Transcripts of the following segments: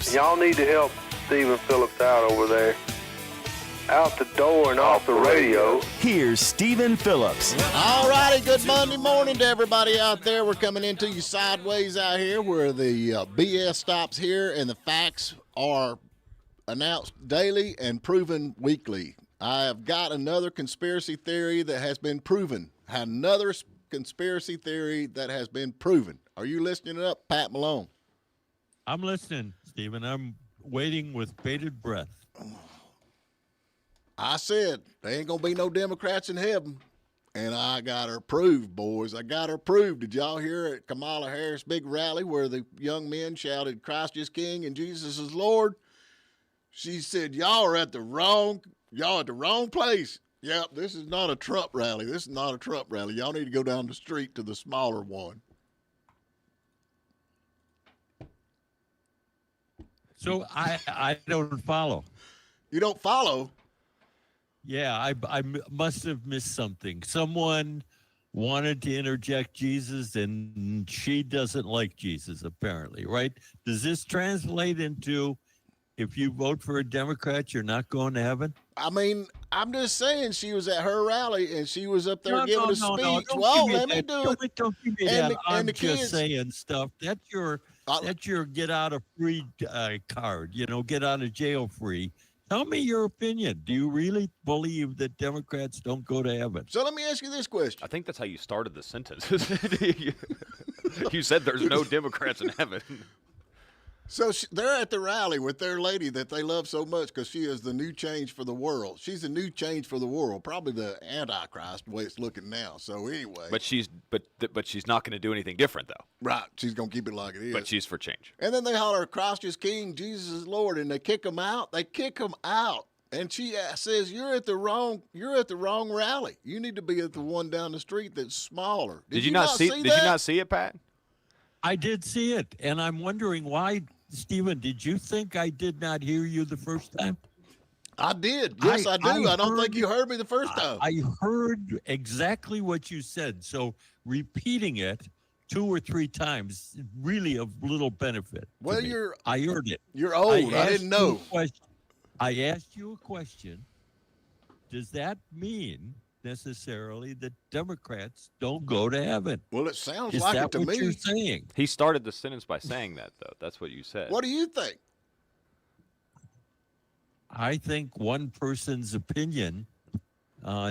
Phillips. Y'all need to help Stephen Phillips out over there. Out the door and off the radio. Here's Stephen Phillips. All righty, good Monday morning to everybody out there. We're coming into you sideways out here where the BS stops here and the facts are announced daily and proven weekly. I have got another conspiracy theory that has been proven. Another conspiracy theory that has been proven. Are you listening up, Pat Malone? I'm listening, Stephen. I'm waiting with bated breath. I said there ain't gonna be no Democrats in heaven, and I got her proved, boys. I got her proved. Did y'all hear at Kamala Harris' big rally where the young men shouted, "Christ is King and Jesus is Lord"? She said, "Y'all are at the wrong place." Yep, this is not a Trump rally. This is not a Trump rally. Y'all need to go down the street to the smaller one. So I don't follow. You don't follow? Yeah, I must have missed something. Someone wanted to interject Jesus, and she doesn't like Jesus, apparently, right? Does this translate into if you vote for a Democrat, you're not going to heaven? I mean, I'm just saying she was at her rally, and she was up there giving a speech. No, well, let me do it. Don't give me that. I'm the just kids, saying stuff. That's your get out of free card. Get out of jail free. Tell me your opinion. Do you really believe that Democrats don't go to heaven? So let me ask you this question. I think that's how you started the sentence. You said there's no Democrats in heaven. So they're at the rally with their lady that they love so much because she is the new change for the world. She's the new change for the world, probably the Antichrist the way it's looking now. So anyway. But she's not going to do anything different, though. Right. She's going to keep it like it is. But she's for change. And then they holler, "Christ is King, Jesus is Lord," and they kick them out. They kick them out. And she says, you're at the wrong rally. You need to be at the one down the street that's smaller. Did you not see that? Did you not see it, Pat? I did see it, and I'm wondering why. Stephen, did you think I did not hear you the first time? I did. Yes, I do. I don't think you heard me the first time. I heard exactly what you said. So repeating it 2 or 3 times really of little benefit. Well, I heard it. You're old. I didn't know. I asked you a question. Does that mean necessarily that Democrats don't go to heaven? Well, it sounds like it to me. Is that what you're saying? He started the sentence by saying that, though. That's what you said. What do you think? I think one person's opinion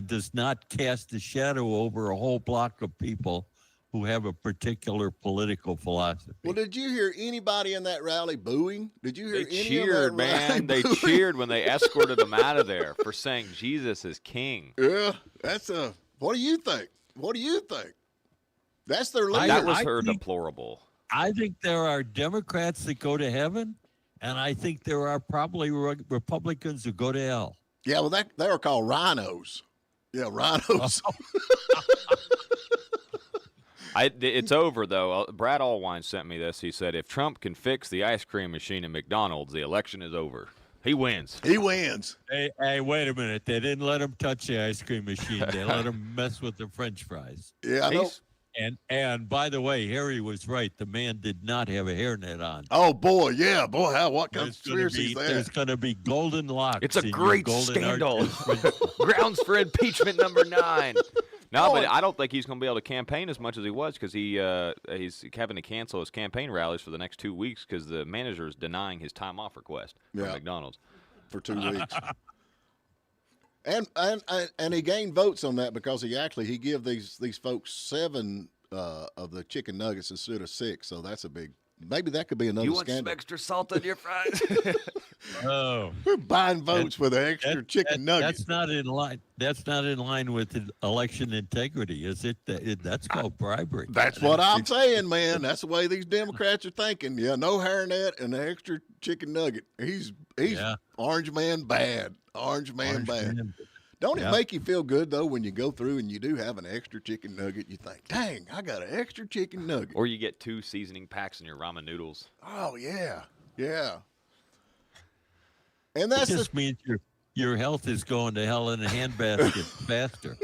does not cast a shadow over a whole block of people who have a particular political philosophy. Well, did you hear anybody in that rally booing? Did you hear They any cheered, of that rally man. They booing? cheered when they escorted him out of there for saying Jesus is king. Yeah, that's a. What do you think? What do you think? That's their leader. That was deplorable. I think there are Democrats that go to heaven, and I think there are probably Republicans who go to hell. Yeah, well, they are called rhinos. Yeah, rhinos. It's over, though. Brad Allwine sent me this. He said, if Trump can fix the ice cream machine at McDonald's, the election is over. He wins. He wins. Hey, wait a minute. They didn't let him touch the ice cream machine. They let him mess with the French fries. Yeah, I know. And by the way, Harry was right. The man did not have a hairnet on. Oh, boy, yeah. Boy, what conspiracy is that? There's going to be golden locks. It's a great scandal. Grounds for impeachment number 9. No, but I don't think he's going to be able to campaign as much as he was because he's having to cancel his campaign rallies for the next 2 weeks because the manager is denying his time off request from McDonald's for 2 weeks. And he gained votes on that because he give these folks 7 of the chicken nuggets instead of 6. So that's a big. Maybe that could be another scandal. You want some extra salt on your fries? Oh, we're buying votes with an extra chicken nugget. That's not in line. That's not in line with election integrity, is it? That's called bribery. That's what I'm saying, man. That's the way these Democrats are thinking. Yeah, no hairnet and an extra chicken nugget. He's orange man bad. Orange man bad. Don't it make you feel good, though, when you go through and you do have an extra chicken nugget? You think, dang, I got an extra chicken nugget. Or you get 2 seasoning packs in your ramen noodles. Oh, yeah. Yeah. And that just means your health is going to hell in a handbasket faster.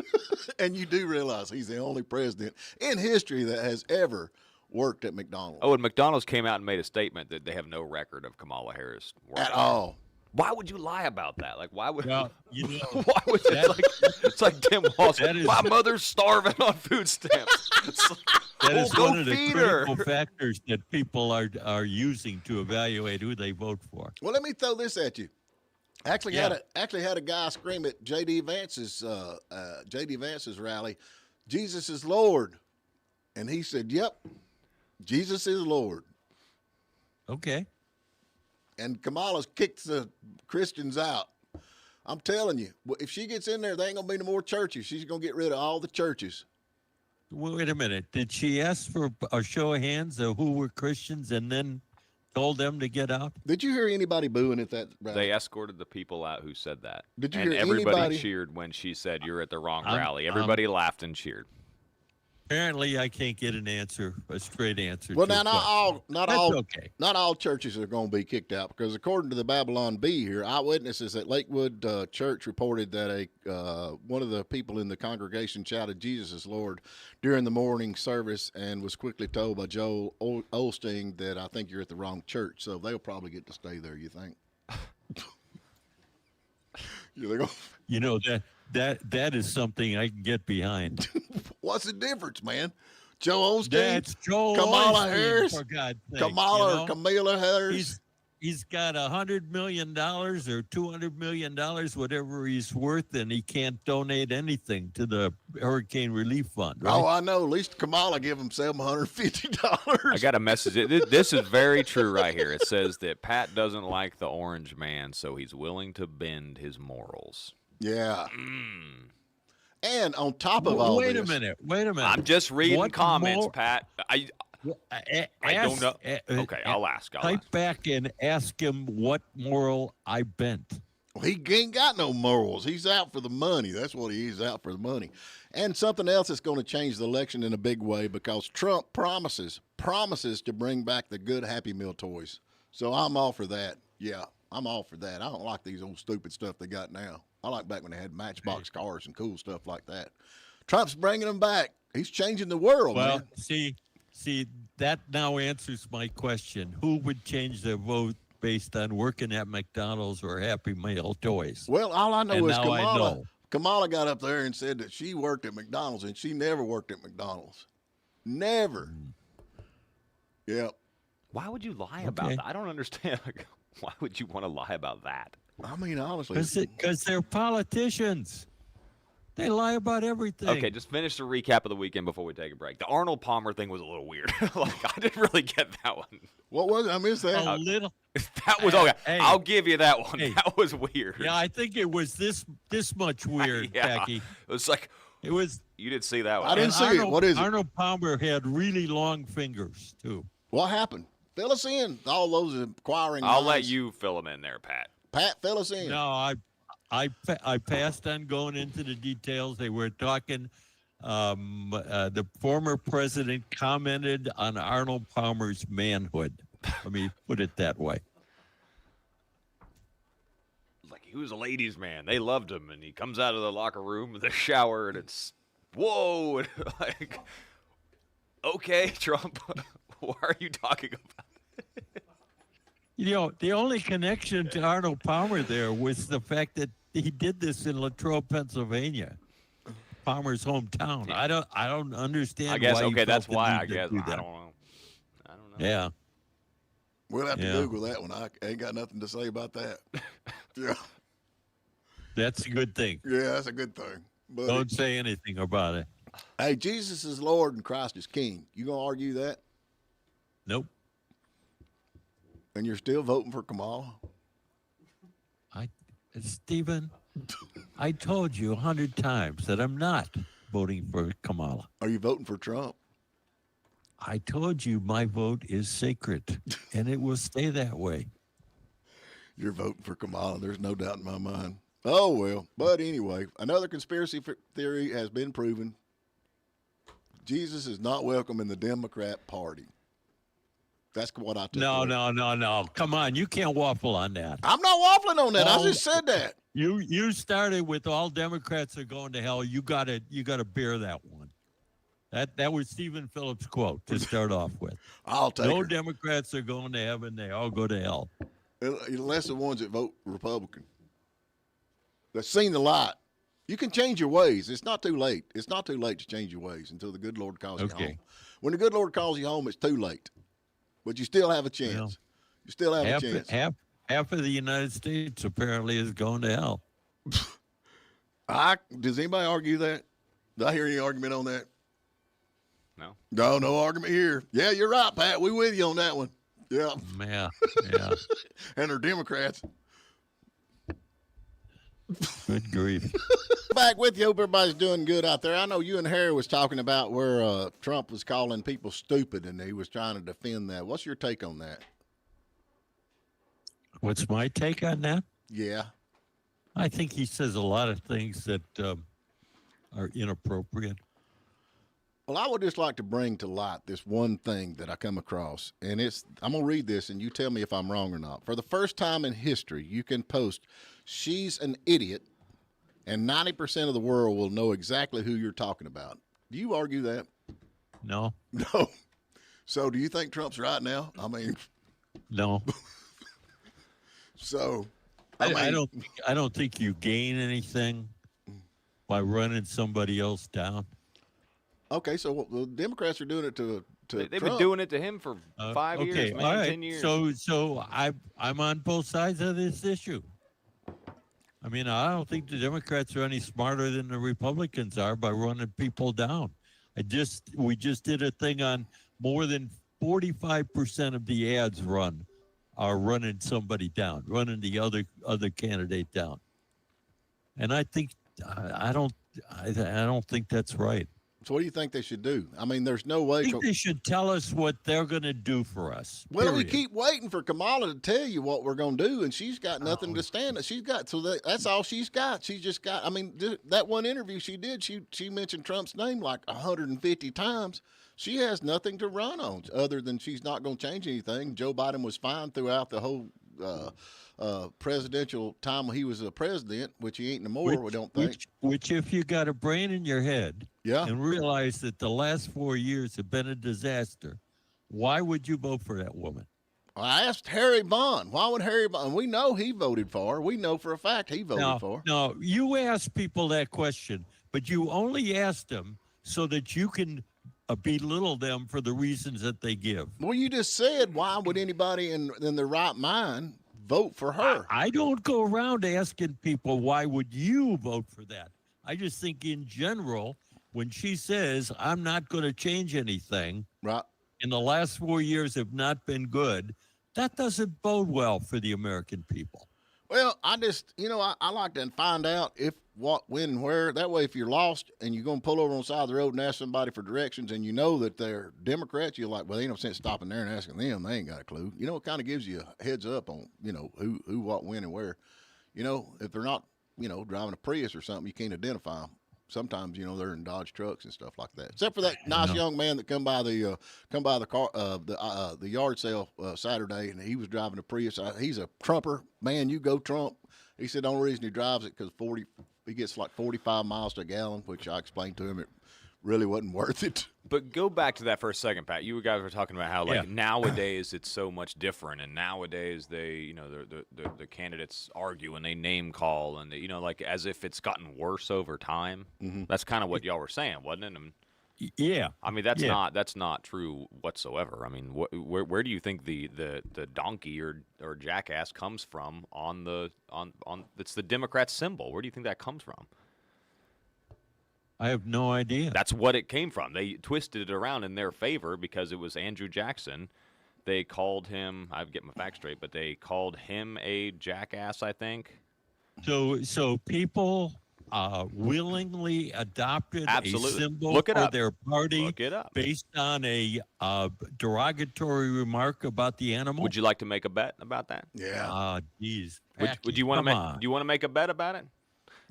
And you do realize he's the only president in history that has ever worked at McDonald's. Oh, and McDonald's came out and made a statement that they have no record of Kamala Harris working At all. Why would you lie about that? Like, why would? Well, you know, Why would it's like Tim Walsh? That is- My mother's starving on food stamps. It's like, that is go one of the feed her. critical factors that people are using to evaluate who they vote for. Well, let me throw this at you. Actually Yeah. had a guy scream at J.D. Vance's rally, "Jesus is Lord," and he said, "Yep, Jesus is Lord." Okay. And Kamala's kicked the Christians out. I'm telling you, if she gets in there, there ain't gonna be no more churches. She's gonna get rid of all the churches. Well, wait a minute. Did she ask for a show of hands of who were Christians and then told them to get out? Did you hear anybody booing at that rally? They escorted the people out who said that. Did you and hear everybody anybody- cheered when she said, "You're at the wrong I'm- rally." Everybody laughed and cheered. Apparently, I can't get a straight answer. Well, to now a not question. all, That's okay. not all churches are going to be kicked out because according to the Babylon Bee here, eyewitnesses at Lakewood Church reported that one of the people in the congregation shouted "Jesus is Lord" during the morning service and was quickly told by Joel Osteen that I think you're at the wrong church, so they'll probably get to stay there. You think? Yeah, they're going. You know that is something I can get behind. What's the difference, man? Joe Osteen, That's Joel Kamala Osteen, Harris, for God's sake. Kamala you know? or Camilla Harris. He's got $100 million or $200 million, whatever he's worth, and he can't donate anything to the Hurricane Relief Fund. Right? Oh, I know. At least Kamala give him $750. I got a message. This is very true right here. It says that Pat doesn't like the orange man, so he's willing to bend his morals. Yeah. And on top of all Wait this, a minute. I'm just reading What comments, more- Pat. I don't know. Okay, I'll ask. Type back and ask him what moral I bent. he ain't got no morals. He's out for the money. That's what he is, out for the money. And something else that's going to change the election in a big way because Trump promises to bring back the good Happy Meal toys. So I'm all for that. Yeah, I'm all for that. I don't like these old stupid stuff they got now. I like back when they had Matchbox cars and cool stuff like that. Trump's bringing them back. He's changing the world, Well, man. see, that now answers my question. Who would change their vote based on working at McDonald's or Happy Meal toys? Well, all I know And is now I know. Kamala got up there and said that she worked at McDonald's, and she never worked at McDonald's. Never. Yep. Why would you lie about Okay. that? I don't understand. Why would you want to lie about that? I mean, honestly. Because they're politicians. They lie about everything. Okay, just finish the recap of the weekend before we take a break. The Arnold Palmer thing was a little weird. Like, I didn't really get that one. What was it? I missed that. A little. That was okay. Hey. I'll give you that one. Hey. That was weird. Yeah, I think it was this much weird, Yeah. Becky. It was like It was. you didn't see that one. I didn't and see it. Arnold, What is it? Arnold Palmer had really long fingers too. What happened? Fill us in. All those inquiring I'll let minds. you fill him in there, Pat. Pat, fill us in. No, I passed on going into the details. They were talking. The former president commented on Arnold Palmer's manhood. Let me put it that way. Like, he was a ladies' man. They loved him, and he comes out of the locker room, the shower, and it's whoa, and like, okay, Trump, why are you talking about? You know, the only connection to Arnold Palmer there was the fact that he did this in Latrobe, Pennsylvania, Palmer's hometown. I don't understand. I guess why he okay, that's felt the why. need I to guess do I that. don't know. I don't know. Yeah. We'll have to Yeah. Google that one. I ain't got nothing to say about that. Yeah. That's a good thing. Yeah, that's a good thing. But Don't say anything about it. hey, Jesus is Lord and Christ is King. You gonna argue that? Nope. And you're still voting for Kamala? Stephen, I told you 100 times that I'm not voting for Kamala. Are you voting for Trump? I told you my vote is sacred, and it will stay that way. You're voting for Kamala. There's no doubt in my mind. Oh, well. But anyway, another conspiracy theory has been proven. Jesus is not welcome in the Democrat Party. That's what I took No, away. no. Come on, you can't waffle on that. I'm not waffling on that. I Oh. just said that. You started with all Democrats are going to hell. You gotta bear that one. That was Stephen Phillips' quote to start off with. I'll take No her. Democrats are going to heaven. They all go to hell. Unless the ones that vote Republican. That's seen the light. You can change your ways. It's not too late. It's not too late to change your ways until the good Lord calls you home. When the good Lord calls you home, it's too late. But you still have a chance. Well, you still have a chance. Half of the United States apparently is going to hell. Does anybody argue that? Did I hear any argument on that? No. No argument here. Yeah, you're right, Pat. We with you on that one. Yeah. Yeah. And they're Democrats. Good grief. Back with you. Hope everybody's doing good out there. I know you and Harry was talking about where Trump was calling people stupid, and he was trying to defend that. What's your take on that? What's my take on that? Yeah. I think he says a lot of things that are inappropriate. Well, I would just like to bring to light this one thing that I come across, and I'm going to read this, and you tell me if I'm wrong or not. For the first time in history, you can post, "She's an idiot," and 90% of the world will know exactly who you're talking about. Do you argue that? No. No. So do you think Trump's right now? I mean. No. So. I don't think you gain anything by running somebody else down. Okay, so the Democrats are doing it to They've Trump. been doing it to him for 5 years, Okay, maybe all right. 10 years. So I'm on both sides of this issue. I mean, I don't think the Democrats are any smarter than the Republicans are by running people down. We just did a thing on more than 45% of the ads are running somebody down, running the other candidate down. And I think I don't think that's right. So what do you think they should do? I mean, there's no way. I think they should tell us what they're going to do for us. Well, we period. keep waiting for Kamala to tell you what we're going to do, and she's got nothing to stand on. She's got that's all she's got. She's just got. I mean, that one interview she did, she mentioned Trump's name like 150 times. She has nothing to run on other than she's not going to change anything. Joe Biden was fine throughout the whole presidential time when he was a president, which he ain't no more. We don't think. Which, if you got a brain in your head, yeah, and realize that the last 4 years have been a disaster, why would you vote for that woman? I asked Harry Bond. Why would Harry Bond? We know he voted for her. We know for a fact he voted for her. No, you ask people that question, but you only ask them so that you can belittle them for the reasons that they give. Well, you just said, why would anybody in their right mind vote for her? I don't go around asking people, why would you vote for that? I just think in general, when she says, I'm not going to change anything, right, and the last 4 years have not been good, that doesn't bode well for the American people. Well, I just, I like to find out if, what, when, and where. That way, if you're lost and you're going to pull over on the side of the road and ask somebody for directions and you know that they're Democrats, you're like, well, ain't no sense stopping there and asking them. They ain't got a clue. It kind of gives you a heads up on, who, what, when, and where. If they're not, driving a Prius or something, you can't identify them. Sometimes, they're in Dodge trucks and stuff like that. Except for that nice young man that come by the car, the yard sale Saturday, and he was driving a Prius. He's a Trumper, man. You go Trump. He said the only reason he drives it because he gets like 45 miles to a gallon, which I explained to him it really wasn't worth it. But go back to that for a second, Pat. You guys were talking about how nowadays it's so much different, and nowadays they, the candidates argue and they name call, and they, like as if it's gotten worse over time. Mm-hmm. That's kind of what y'all were saying, wasn't it? Yeah. I mean, that's not true whatsoever. I mean, where do you think the donkey or jackass comes from on it's the Democrat symbol? Where do you think that comes from? I have no idea. That's what it came from. They twisted it around in their favor because it was Andrew Jackson. They called him, I get my facts straight, but they called him a jackass, I think. So people willingly adopted a symbol for their party based on a derogatory remark about the animal. Would you like to make a bet about that? Yeah. Geez. Would you want to make a bet about it?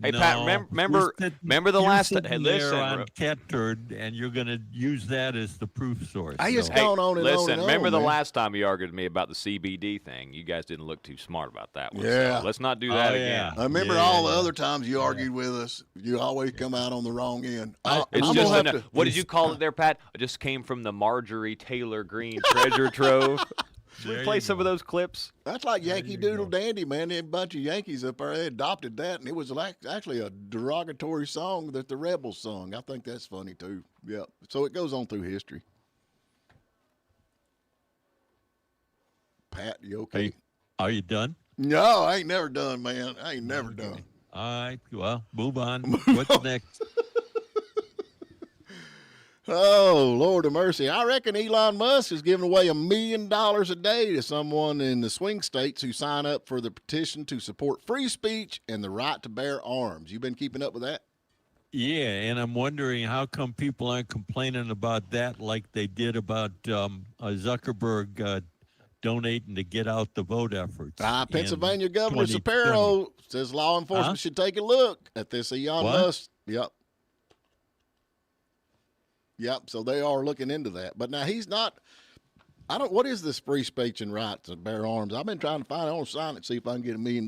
Hey, no, Pat, remember the you're last? sitting Hey, there listen. on cat turd, and you're going to use that as the proof source. I just so. gone on and listen, on and remember on, the man. last time you argued with me about the CBD thing? You guys didn't look too smart about that one. Yeah. So let's not do that yeah. again. I remember Yeah, all the yeah. other times you argued with us. You always come out on the wrong end. I- It's I'm just gonna have to. what did you call it there, Pat? I just came from the Marjorie Taylor Greene treasure trove. Should we There play you some go. of those clips? That's like Yankee you Doodle go. Dandy, man. There a bunch of Yankees up there. They adopted that, and it was like actually a derogatory song that the rebels sung. I think that's funny too. Yeah. So it goes on through history. Pat, you okay? Are you done? No, I ain't never done, man. I ain't never done. All right. Well, move on. What's next? Oh, Lord of mercy. I reckon Elon Musk is giving away $1 million a day to someone in the swing states who sign up for the petition to support free speech and the right to bear arms. You been keeping up with that? Yeah, and I'm wondering how come people aren't complaining about that like they did about Zuckerberg donating to get out the vote efforts. Pennsylvania in Governor 2020. Shapiro says law enforcement should take a look at this Elon What? Musk. Yep. Yep. So they are looking into that. But now he's not. What is this free speech and right to bear arms? I've been trying to find it on sign it, see if I can get $1 million.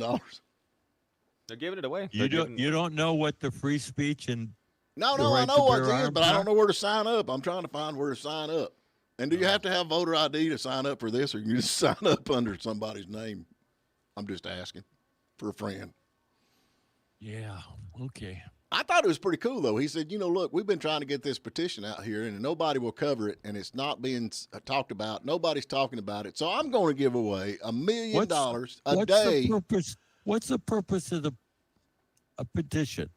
They're giving it away. You don't know what the free speech and No, The I right know to what bear it is, arms but I are? don't know where to sign up. I'm trying to find where to sign up. And do you have to have voter ID to sign up for this, or you just sign up under somebody's name? I'm just asking for a friend. yeah, okay. I thought it was pretty cool, though. He said, look, we've been trying to get this petition out here, and nobody will cover it, and it's not being talked about. Nobody's talking about it. So I'm going to give away $1 million a day. What's the purpose of a petition?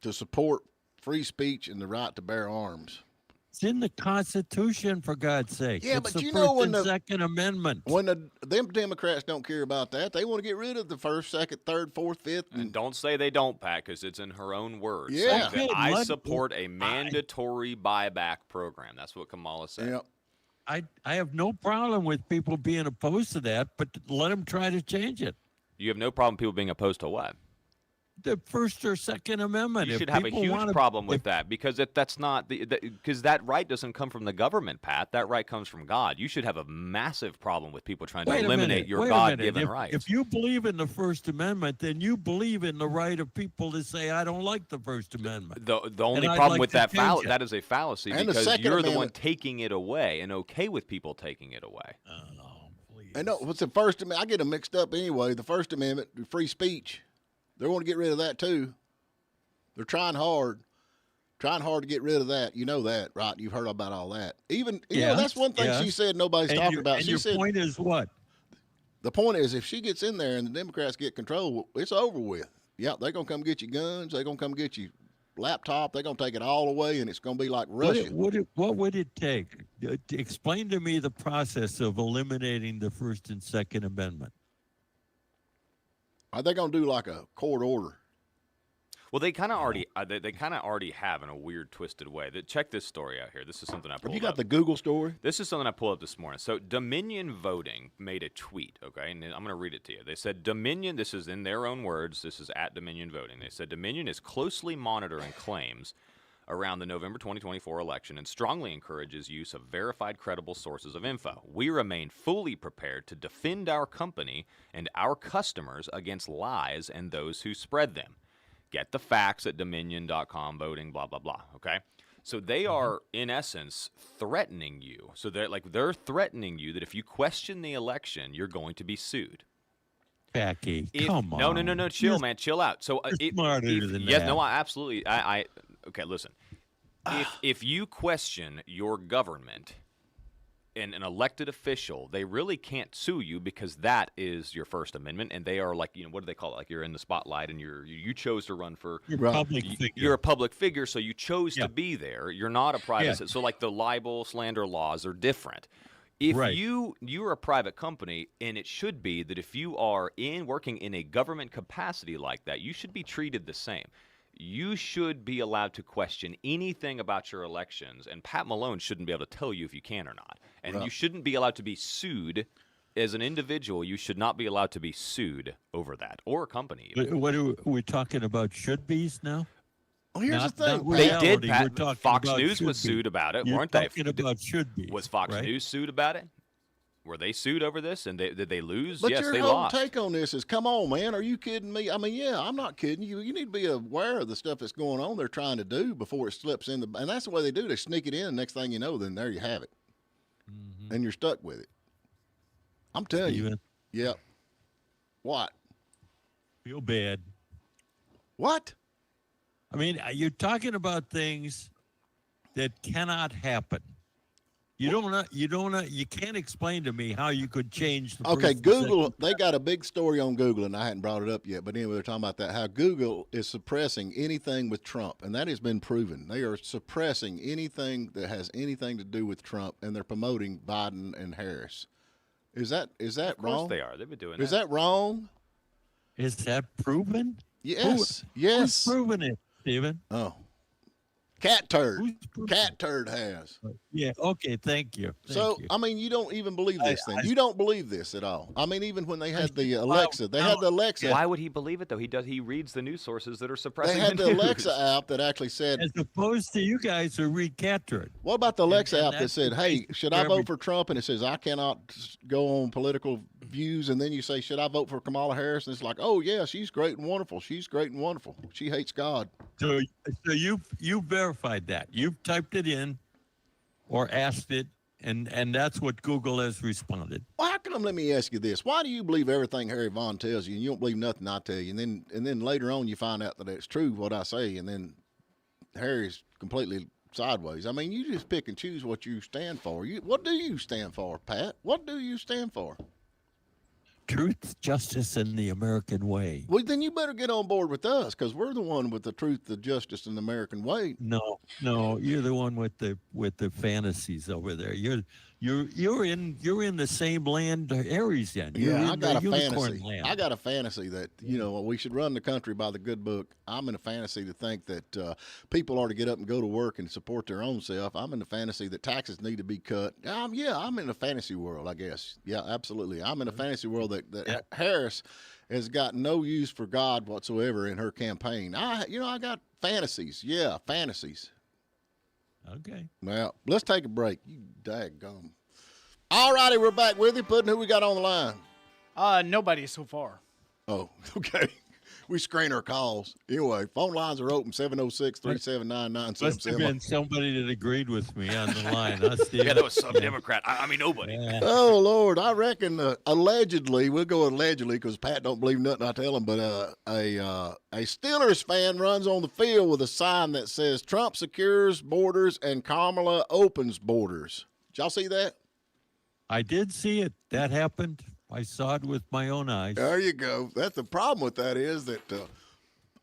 To support free speech and the right to bear arms. It's in the Constitution, for God's sake. Yeah, it's but the you know First when and the- Second Amendment. When them Democrats don't care about that, they want to get rid of the first, second, third, fourth, fifth. And don't say they don't, Pat, because it's in her own words. Yeah. Saying that Okay, I support a mandatory buyback program. That's what Kamala said. Yeah. I have no problem with people being opposed to that, but let them try to change it. You have no problem people being opposed to what? The First or Second Amendment. You If should have a people huge wanna- problem with if- that because that's not because that right doesn't come from the government, Pat. That right comes from God. You should have a massive problem with people trying to Wait a eliminate minute, your wait a minute. God-given If- rights. If you believe in the First Amendment, then you believe in the right of people to say, I don't like the First Amendment. The only I'd problem like with to that change it. that is a fallacy And the because Second you're the one Amendment- taking it away and okay with people taking it away. Oh, please. And no, what's the First Amendment? I get them mixed up anyway. The First Amendment, free speech. They want to get rid of that too. They're trying hard to get rid of that. You know that, right? You've heard about all that. Even, Yeah, that's one thing yeah. she said nobody's talking about. And She your said point is what? the point is if she gets in there and the Democrats get control, it's over with. Yeah, they're going to come get your guns. They're going to come get your laptop. They're going to take it all away, and it's going to be like Russia. What would it take? Explain to me the process of eliminating the First and Second Amendment. Are they going to do like a court order? Well, they kind of already they kind of already have in a weird, twisted way. Check this story out here. This is something I pulled Have you got up. the Google story? This is something I pulled up this morning. So Dominion Voting made a tweet, okay? And I'm going to read it to you. They said Dominion, this is in their own words, this is at Dominion Voting. They said Dominion is closely monitoring claims around the November 2024 election and strongly encourages use of verified, credible sources of info. We remain fully prepared to defend our company and our customers against lies and those who spread them. Get the facts at dominion.com, voting, blah, blah, blah, okay? So they are, in essence, threatening you. So they're threatening you that if you question the election, you're going to be sued. Becky, come on. No, chill, man, chill out. So you're smarter than yes, that. no, absolutely. Okay, listen. If you question your government and an elected official, they really can't sue you because that is your First Amendment, and they are like, what do they call it? Like you're in the spotlight, and you chose to run for. You're a public figure. You're a public figure, so you chose Yeah. to be there. You're not a private. Yeah. So like the libel, slander laws are different. If Right. you're a private company, and it should be that if you are working in a government capacity like that, you should be treated the same. You should be allowed to question anything about your elections, and Pat Malone shouldn't be able to tell you if you can or not. And you shouldn't be allowed to be sued as an individual, you should not be allowed to be sued over that, or a company. What are we talking about? Should be's now? Well, here's Not- the thing. not They reality, did. we're Pat, talking Fox about News should was be. sued about it, You're weren't they? talking about should be. Was Fox right? News sued about it? Were they sued over this? And did they lose? But yes, your they whole lost. take on this is, come on, man, are you kidding me? I mean, yeah, I'm not kidding you. You need to be aware of the stuff that's going on. They're trying to do before it slips in and that's the way they do. They sneak it in. Next thing you know, then there you have it, and you're stuck with it. I'm telling you. Steven, Yep. What? feel bad. What? I mean, you're talking about things that cannot happen. You can't explain to me how you could change the Okay, first Google, second. they got a big story on Google, and I hadn't brought it up yet, but anyway, they're talking about that, how Google is suppressing anything with Trump, and that has been proven. They are suppressing anything that has anything to do with Trump, and they're promoting Biden and Harris. Is that Of course wrong? they are. They've been doing Is that. that wrong? Is that proven? Yes. Who's Yes. proven it, Stephen? Oh. Cat turd. Who's proven Cat turd has. it? Yeah. Okay. Thank you. Thank So, you. I mean, you don't even believe this thing. You don't believe this at all. I mean, even when they had the Wow. Alexa, they had the Alexa. Why would he believe it though? He reads the news sources that are They suppressing had the news. Alexa app that actually said, As opposed to you guys who read Catturd. what about the Alexa and app that that's said, the hey, basis should for I vote every- for Trump? And it says, I cannot go on political views. And then you say, should I vote for Kamala Harris? And it's like, oh, yeah, she's great and wonderful. She's great and wonderful. She hates God. So you verified that. You've typed it in or asked it, and that's what Google has responded. Well, how come, let me ask you this. Why do you believe everything Harry Vaughn tells you and you don't believe nothing I tell you? And then later on you find out that it's true what I say, and then Harry's completely sideways. I mean, you just pick and choose what you stand for. What do you stand for, Pat? What do you stand for? Truth, justice, and the American way. Well, then you better get on board with us because we're the one with the truth, the justice, and the American way. No, you're the one with the fantasies over there. You're in the same land Aries in. You're Yeah, I in got a the unicorn fantasy. land. I got a fantasy that, we should run the country by the good book. I'm in a fantasy to think that people are to get up and go to work and support their own self. I'm in the fantasy that taxes need to be cut. I'm in a fantasy world, I guess. Yeah, absolutely. I'm in a fantasy world that Harris has got no use for God whatsoever in her campaign. I got fantasies. Yeah, fantasies. Okay. Well, let's take a break. You daggum. All righty, we're back with you. Puddin', who we got on the line? Nobody so far. Oh, okay. We screen our calls. Anyway, phone lines are open, 706-379-9777. Must have been somebody that agreed with me on the line, huh, Steve? Yeah, that was some Democrat. I mean, nobody. Yeah. Oh, Lord. I reckon allegedly, we'll go allegedly because Pat don't believe nothing I tell him, but a Steelers fan runs on the field with a sign that says Trump secures borders and Kamala opens borders. Did y'all see that? I did see it. That happened. I saw it with my own eyes. There you go. That's the problem with that is that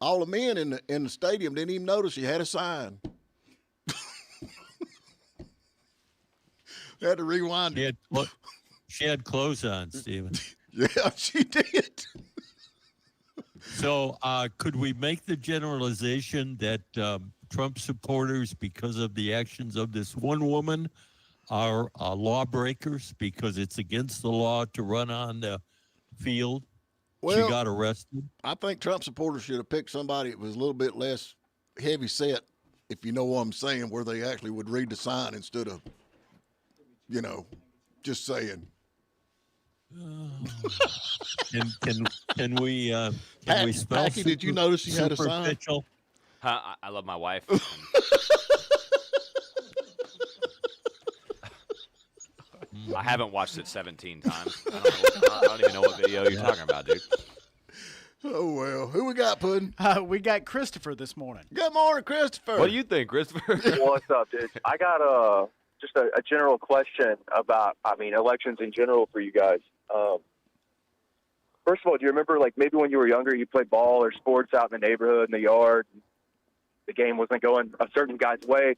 all the men in the stadium didn't even notice he had a sign. They had to rewind it. She had clothes on, Stephen. Yeah, she did. So could we make the generalization that Trump supporters, because of the actions of this one woman, are lawbreakers because it's against the law to run on the field? Well, she got arrested. I think Trump supporters should have picked somebody that was a little bit less heavy set, if you know what I'm saying, where they actually would read the sign instead of, just saying. Can we spell? Packy, did you notice she had a sign? superficial? I love my wife. I haven't watched it 17 times. I don't even know what video you're talking about, dude. Oh, well. Who we got, Puddin'? We got Christopher this morning. Good morning, Christopher. What do you think, Christopher? What's up, dude? I got just a general question about, elections in general for you guys. First of all, do you remember, maybe when you were younger, you played ball or sports out in the neighborhood, in the yard, the game wasn't going a certain guy's way?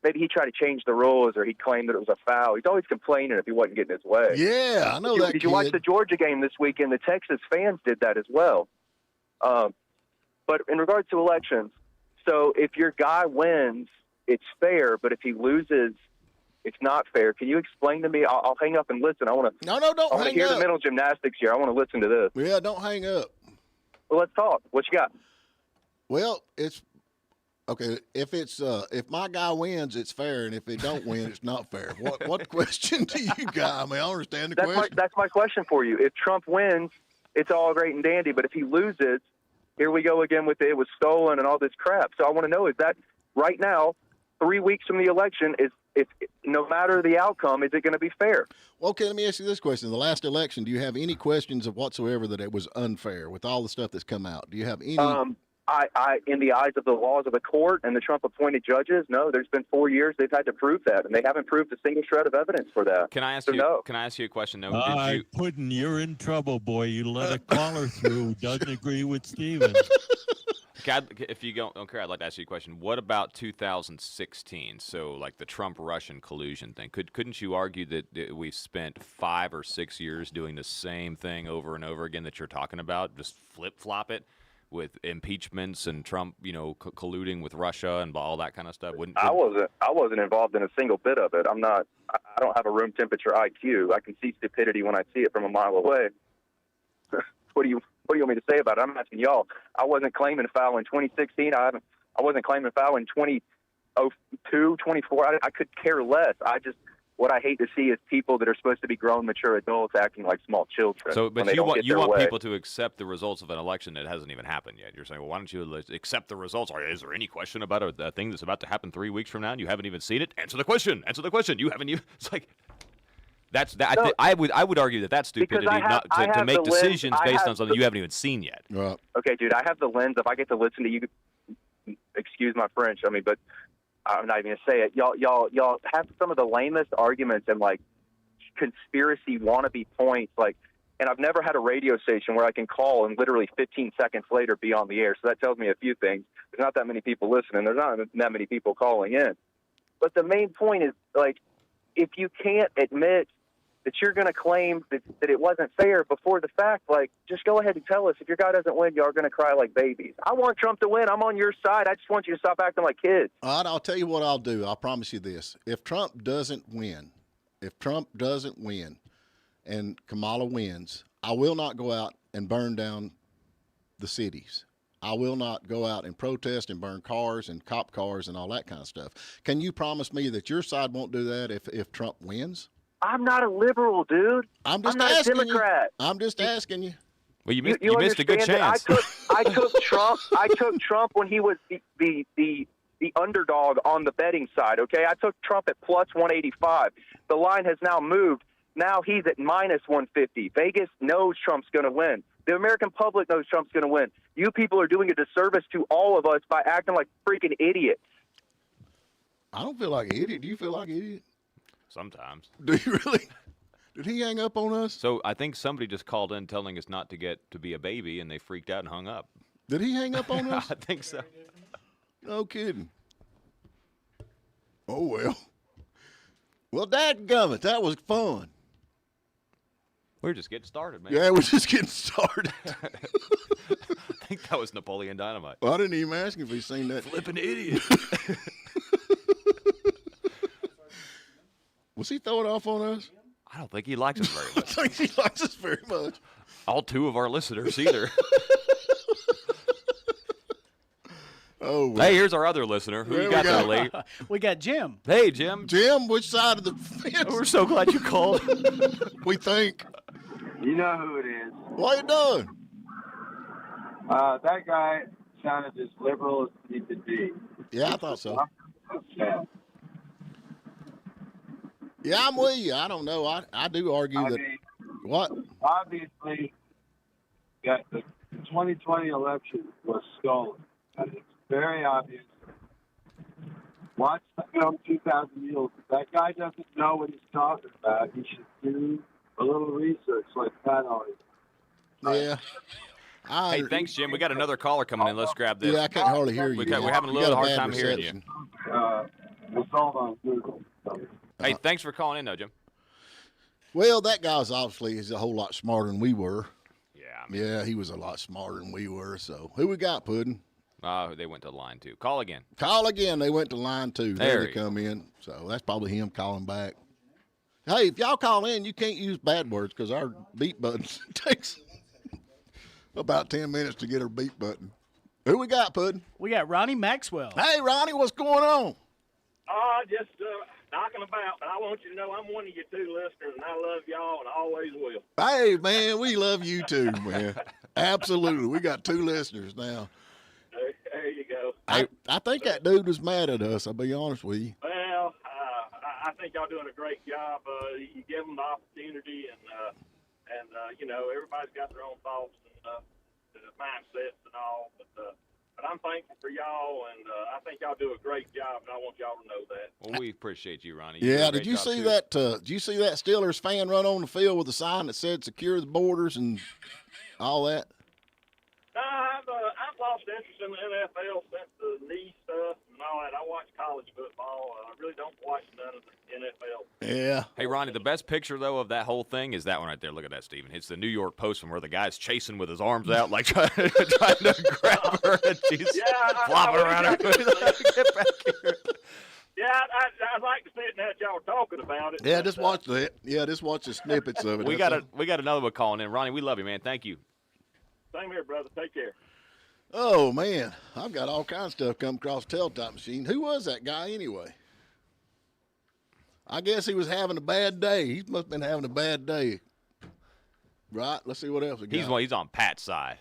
Maybe he tried to change the rules or he claimed that it was a foul. He's always complaining if he wasn't getting his way. Yeah, I know that Did you watch the Georgia game this weekend? The Texas fans did that as well. But in regards to elections, so if your guy wins, it's fair, but if he loses, It's not fair. Can you explain to me? I'll hang up and listen. I want to. Don't I want to hang hear up. the mental gymnastics here. I want to listen to this. Yeah, don't hang up. Well, let's talk. What you got? Well, it's okay. If my guy wins, it's fair, and if he don't win, it's not fair. What question do you got? I mean, I understand the question. That's my question for you. If Trump wins, it's all great and dandy. But if he loses, here we go again with it was stolen and all this crap. So I want to know, is that right now, 3 weeks from the election, if no matter the outcome, is it going to be fair? Well, okay, let me ask you this question. The last election, do you have any questions of whatsoever that it was unfair with all the stuff that's come out? Do you have any? I, in the eyes of the laws of the court and the Trump-appointed judges, no. There's been 4 years they've had to prove that, and they haven't proved a single shred of evidence for that. Can I ask So you? no. Can I ask you a question? No. Puddin', you're in trouble, boy. You let a caller through who doesn't agree with Steven. If you don't care, I'd like to ask you a question. What about 2016? So, like the Trump-Russian collusion thing. Couldn't you argue that we've spent 5 or 6 years doing the same thing over and over again that you're talking about? Just flip-flop it with impeachments and Trump, colluding with Russia and all that kind of stuff. I wasn't involved in a single bit of it. I don't have a room temperature IQ. I can see stupidity when I see it from a mile away. What do you want me to say about it? I'm asking y'all. I wasn't claiming foul in 2016. I wasn't claiming foul in 2002, 24. I could care less. What I hate to see is people that are supposed to be grown, mature adults acting like small children. So, but you want people to accept the results of an election that hasn't even happened yet. You're saying, well, why don't you accept the results? Or is there any question about a thing that's about to happen 3 weeks from now and you haven't even seen it? Answer the question. Answer the question. You haven't even. It's like. No, I would argue that that's stupidity to make decisions based on something you haven't even seen yet. Right. Okay, dude, I have the lens. If I get to listen to you, excuse my French. I mean, but I'm not even gonna say it. Y'all have some of the lamest arguments and like conspiracy wannabe points. Like, and I've never had a radio station where I can call and literally 15 seconds later be on the air. So that tells me a few things. There's not that many people listening. There's not that many people calling in. But the main point is like, if you can't admit that you're going to claim that it wasn't fair before the fact, like, just go ahead and tell us. If your guy doesn't win, y'all are going to cry like babies. I want Trump to win. I'm on your side. I just want you to stop acting like kids. All right, I'll tell you what I'll do. I'll promise you this. If Trump doesn't win and Kamala wins, I will not go out and burn down the cities. I will not go out and protest and burn cars and cop cars and all that kind of stuff. Can you promise me that your side won't do that if Trump wins? I'm not a liberal, dude. I'm not a Democrat. I'm just asking you. Well, you missed a good chance. I took Trump. I took Trump when he was the underdog on the betting side. Okay, I took Trump at plus 185. The line has now moved. Now he's at minus 150. Vegas knows Trump's going to win. The American public knows Trump's going to win. You people are doing a disservice to all of us by acting like freaking idiots. I don't feel like an idiot. Do you feel like an idiot? Sometimes. Do you really? Did he hang up on us? So I think somebody just called in telling us not to get to be a baby, and they freaked out and hung up. Did he hang up on us? I think so. No kidding. Oh, well. Well, dadgummit, that was fun. We're just getting started, man. Yeah, we're just getting started. I think that was Napoleon Dynamite. Well, I didn't even ask him if he's seen that. Flipping idiot. Was he throwing off on us? I don't think he likes us very much. I think he likes us very much. All two of our listeners either. Oh, well. Hey, here's our other listener. Who you got there, Lee? We got Jim. Hey, Jim. Jim, which side of the fence? We're so glad you called. We think. You know who it is. What you doing? That guy sounded as liberal as he could be. Yeah, I thought so. Yeah. Yeah, I'm with you. I don't know. I do argue that. What? Obviously, that the 2020 election was stolen. And it's very obvious. Watch the film 2,000 Mules. If that guy doesn't know what he's talking about, he should do a little research like Pat always. Yeah. Hey, thanks, Jim. We got another caller coming in. Let's grab this. Yeah, I can't hardly hear you. We're having a little hard time hearing you. It's all on Google. Hey, thanks for calling in, though, Jim. Well, that guy's obviously is a whole lot smarter than we were. Yeah. Yeah, he was a lot smarter than we were. So, who we got, Puddin'? Oh, they went to line 2. Call again. Call again. They went to line 2. There They you come in. So that's probably him calling back. Hey, if y'all call in, you can't use bad words because our beat button takes about 10 minutes to get our beat button. Who we got, Puddin'? We got Ronnie Maxwell. Hey, Ronnie, what's going on? Just knocking about, but I want you to know I'm one of your 2 listeners, and I love y'all and always will. Hey, man, we love you too, man. Absolutely. We got 2 listeners now. There you go. I think that dude was mad at us, I'll be honest with you. Well, I think y'all doing a great job. You give them the opportunity, and everybody's got their own thoughts and mindsets and all. But I'm thankful for y'all, and I think y'all do a great job, and I want y'all to know that. Well, we appreciate you, Ronnie. You do Yeah, a great did you job, see too. that? Did you see that Steelers fan run on the field with a sign that said "Secure the borders" and all that? I've lost interest in the NFL since the knee stuff and all that. I watch college football. I really don't watch none of the NFL. Yeah. Hey, Ronnie, the best picture, though, of that whole thing is that one right there. Look at that, Steven. It's the New York Post one where the guy's chasing with his arms out, like trying to grab her, and she's flopping around her. Get back here. Yeah, I'd like to see it now that y'all are talking about it. Yeah, but, just watch that. Yeah, just watch the snippets of it. We got another one calling in. Ronnie, we love you, man. Thank you. Same here, brother. Take care. Oh, man. I've got all kinds of stuff come across the Telltop machine. Who was that guy anyway? I guess he was having a bad day. He must have been having a bad day. Right? Let's see what else we got. He's on Pat's side.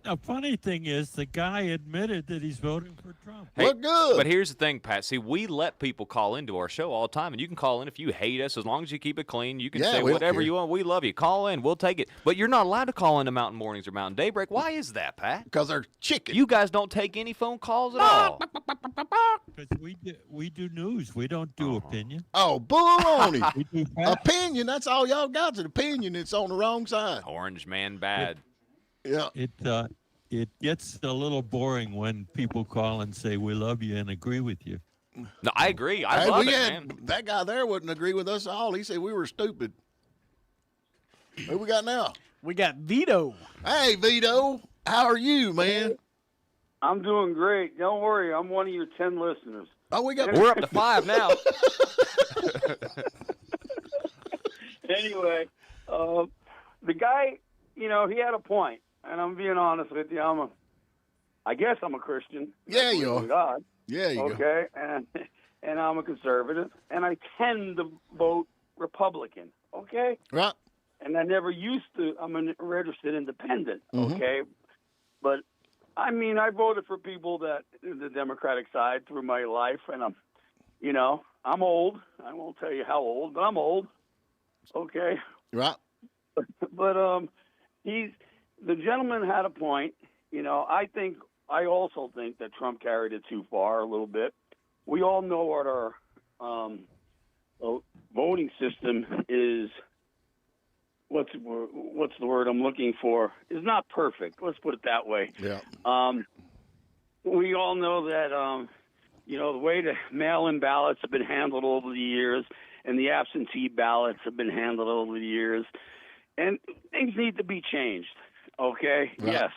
The funny thing is, the guy admitted that he's voting for Trump. Hey, Well, good. But here's the thing, Pat. See, we let people call into our show all the time, and you can call in if you hate us. As long as you keep it clean, you can Yeah, say we don't whatever care. you want. We love you. Call in. We'll take it. But you're not allowed to call into Mountain Mornings or Mountain Daybreak. Why is that, Pat? Because they're chicken. You guys don't take any phone calls at all. Because we do news. We don't do opinion. Oh, baloney. We do fact. Opinion. That's all y'all got is an opinion. It's on the wrong side. Orange man bad. Yeah. It gets a little boring when people call and say we love you and agree with you. No, I agree. I Hey, love we it, had, man. that guy there wouldn't agree with us at all. He said we were stupid. Who we got now? We got Vito. Hey, Vito. How are you, man? I'm doing great. Don't worry. I'm one of your 10 listeners. Oh, we got. We're up to 5 now. Anyway, the guy, he had a point. And I'm being honest with you. I guess I'm a Christian. Yeah, you are. God. Yeah, you go. Okay, and I'm a conservative, and I tend to vote Republican. Okay, Right. and I never used to. I'm a registered independent. Mhm. Okay, but I mean, I voted for people that the Democratic side through my life, and I'm old. I won't tell you how old, but I'm old. Okay, Right. but the gentleman had a point. I also think that Trump carried it too far a little bit. We all know what our voting system is. What's the word I'm looking for? Is not perfect. Let's put it that way. Yeah. We all know that the way the mail-in ballots have been handled over the years, and the absentee ballots have been handled over the years, and things need to be changed. Okay? Right. Yes.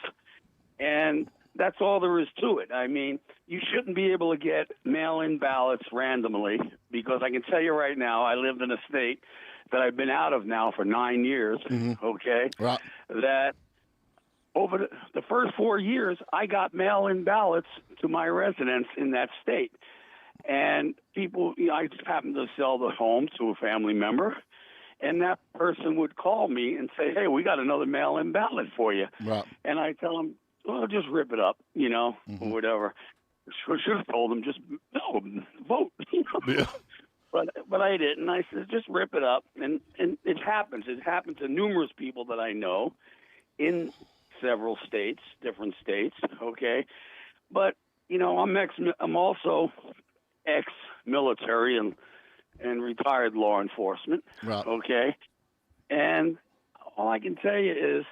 And that's all there is to it. I mean, you shouldn't be able to get mail-in ballots randomly, because I can tell you right now, I lived in a state that I've been out of now for 9 years, okay, Right. that over the first 4 years, I got mail-in ballots to my residence in that state. And people, I just happened to sell the home to a family member, and that person would call me and say, hey, we got another mail-in ballot for you. Right. And I tell them, well, just rip it up, or whatever. Should have told them, just vote. Yeah. But I didn't. I said, just rip it up. And it happens. It happens to numerous people that I know in several states, different states, okay? But, I'm also ex-military and retired law enforcement, Right. okay? And all I can tell you is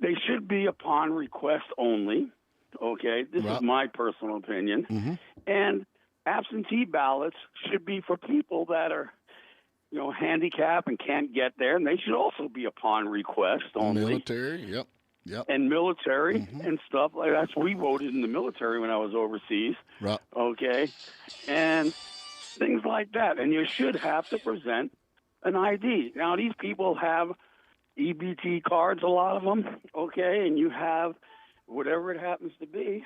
they should be upon request only, okay? This Right. is my personal opinion. And absentee ballots should be for people that are, handicapped and can't get there, and they should also be upon request only. Military. Yep. and military and stuff like that. We voted in the military when I was overseas. Right. Okay, and things like that. And you should have to present an ID. Now, these people have EBT cards, a lot of them, okay, and you have whatever it happens to be,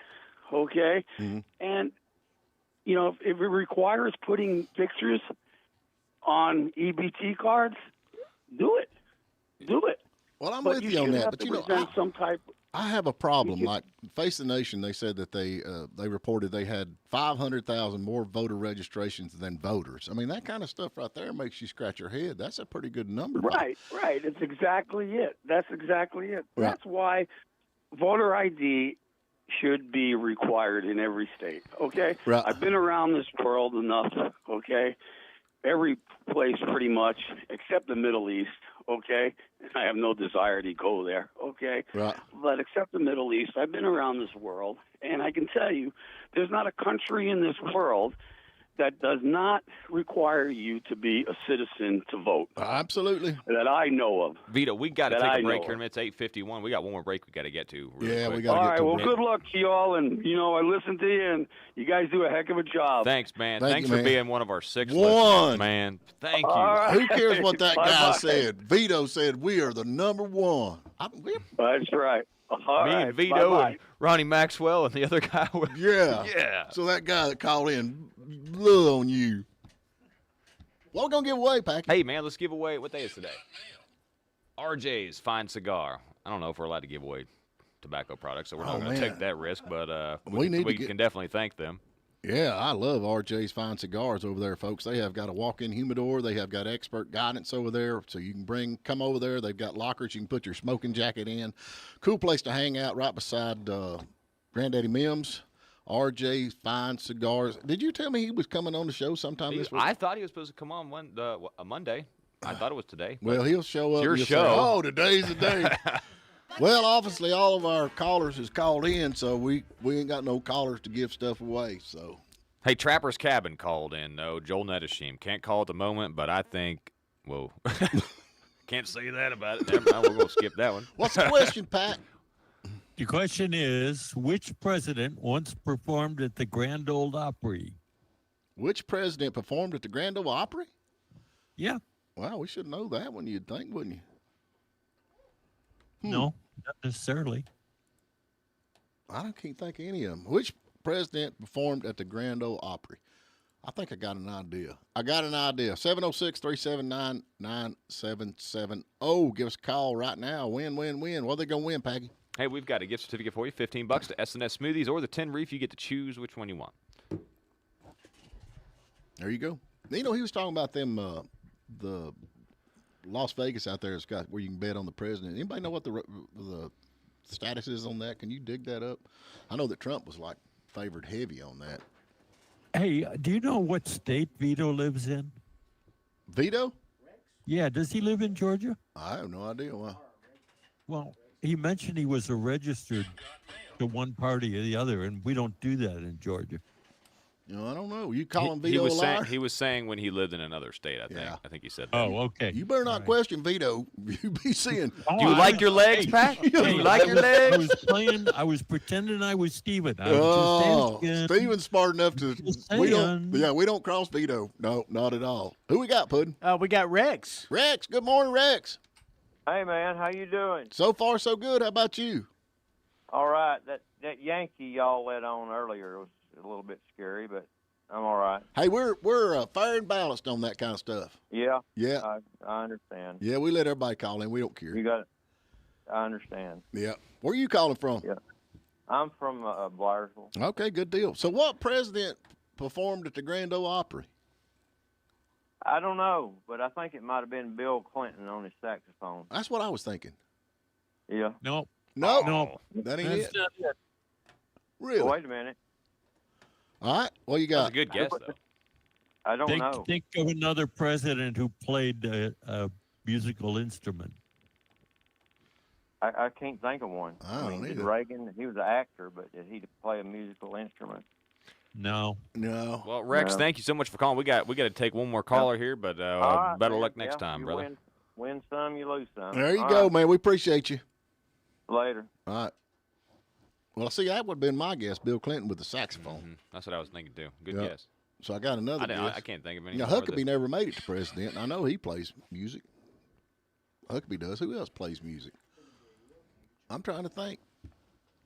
okay? And, you know, if it requires putting pictures on EBT cards, do it. Do it. Well, I'm but with you on that, have but to you know, present some type. I have a problem. Like Face the Nation, they said that they reported they had 500,000 more voter registrations than voters. I mean, that kind of stuff right there makes you scratch your head. That's a pretty good number. Right. It's exactly it. That's exactly it. Right. That's why voter ID should be required in every state. Okay. Right. I've been around this world enough. Okay. Every place pretty much except the Middle East. Okay. I have no desire to go there. Okay. Right. But except the Middle East, I've been around this world, and I can tell you there's not a country in this world that does not require you to be a citizen to vote. Absolutely. That I know of. Vito, we got to That take I a break know here. of. It's 8:51. We got one more break we got to get to. Really Yeah, quick. we got to All get right, to well, it. good luck to y'all, and, you know, I listen to you, and you guys do a heck of a job. Thanks, man. Thank Thanks you, for man. being one of our 6 One. listeners, man. Thank you. All right. Who cares what that guy Bye-bye. said? Vito said we are the number one. That's right. All Me right, and Vito bye-bye. and Ronnie Maxwell and the other guy. Yeah. Yeah. So that guy that called in, blew on you. What we going to give away, Packy? Hey, man, let's give away, what day is today? RJ's Fine Cigar. I don't know if we're allowed to give away tobacco products, so we're not going to man. take that risk, but We need to can definitely thank them. Yeah, I love RJ's Fine Cigars over there, folks. They have got a walk-in humidor. They have got expert guidance over there, so you can come over there. They've got lockers you can put your smoking jacket in. Cool place to hang out right beside Granddaddy Mims. RJ's Fine Cigars. Did you tell me he was coming on the show sometime this week? I thought he was supposed to come on a Monday. I thought it was today. Well, he'll show up. Your and he'll show. Say, oh, today's the day. Well, obviously, all of our callers has called in, so we ain't got no callers to give stuff away. So, Hey, Trapper's Cabin called in, though. Joel Netashim. Can't call at the moment, but I think, whoa. Can't say that about it. Never mind. We're going to skip that one. what's the question, Pat? The question is, which president once performed at the Grand Ole Opry? Which president performed at the Grand Ole Opry? Yeah. Wow, we should know that one, you'd think, wouldn't you? No, not necessarily. I can't think of any of them. Which president performed at the Grand Ole Opry? I think I got an idea. 706-379-9770. Give us a call right now. Win. What are they going to win, Peggy? Hey, we've got a gift certificate for you, $15 to S&S Smoothies or the 10 Reef. You get to choose which one you want. There you go. You know, he was talking about them, the Las Vegas out there has got where you can bet on the president. Anybody know what the status is on that? Can you dig that up? I know that Trump was like favored heavy on that. Hey, do you know what state Vito lives in? Vito? Yeah, does he live in Georgia? I have no idea why. Well, he mentioned he was registered to one party or the other, and we don't do that in Georgia. You know, I don't know. You calling He Vito was a liar? saying, he was saying when he lived in another state, I think. Yeah. I think he said that. Oh, okay. You better not question Vito. You be seeing. Do you like your legs, Pat? Do you like your legs? I was pretending I was Steven. I was Oh, just asking. Steven's smart enough to. Just We don't. saying. Yeah, we don't cross Vito. No, not at all. Who we got, Puddin'? We got Rex. Rex. Good morning, Rex. Hey, man, how you doing? So far, so good. How about you? All right. That Yankee y'all let on earlier was a little bit scary, but I'm all right. Hey, we're fair and balanced on that kind of stuff. Yeah. Yeah. I understand. Yeah, we let everybody call in. We don't care. You got it. I understand. Yeah. Where are you calling from? Yeah. I'm from Blairsville. Okay, good deal. So, what president performed at the Grand Ole Opry? I don't know, but I think it might have been Bill Clinton on his saxophone. That's what I was thinking. Yeah. No, No, that ain't that's it. not it. Really? Wait a minute. All right. What you That's a got? good guess, though. I don't know. Think of another president who played a musical instrument. I can't think of one. I don't did either. Reagan, he was an actor, but did he play a musical instrument? No. No. Well, Rex, No. thank you so much for calling. We got to take one more caller here, but All right, better man. luck next Yeah, time, you brother. Win some, you lose some. There you All go, right. man. We appreciate you. Later. All right. Well, see, that would have been my guess, Bill Clinton with the saxophone. Mhm. That's what I was thinking too. Good Yeah. guess. So I got another guess. I can't think of any. Now, more Huckabee that- never made it to president. I know he plays music. Huckabee does. Who else plays music? I'm trying to think.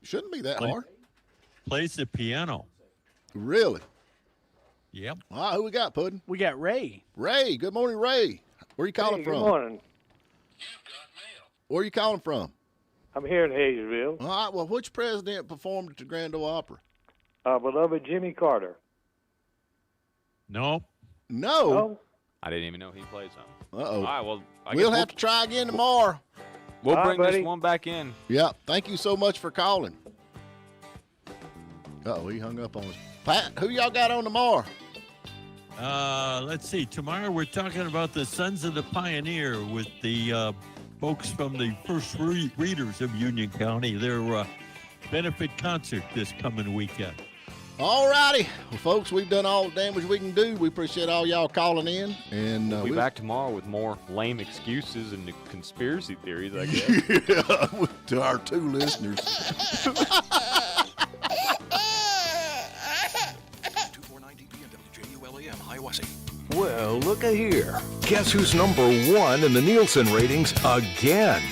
Shouldn't be that hard. Plays the piano. Really? Yep. All right, who we got, Puddin'? We got Ray. Ray. Good morning, Ray. Where you calling from? Good morning. Where you calling from? I'm here in Hayesville. All right. Well, which president performed at the Grand Ole Opera? Beloved Jimmy Carter. No. No. No? I didn't even know he played something. Uh-oh. All right, well, I We'll guess have to try again tomorrow. we'll All right, bring this buddy. one back in. Yeah. Thank you so much for calling. Uh-oh, he hung up on us. Pat, who y'all got on tomorrow? Let's see. Tomorrow we're talking about the Sons of the Pioneer with the folks from the first readers of Union County. Their benefit concert this coming weekend. All righty. Well, folks, we've done all the damage we can do. We appreciate all y'all calling in. And We'll be back tomorrow with more lame excuses and conspiracy theories, I guess. Yeah, to our two listeners. 249 DPN WJULAM, Hiawassee. Well, look-a here. Guess who's number one in the Nielsen ratings again?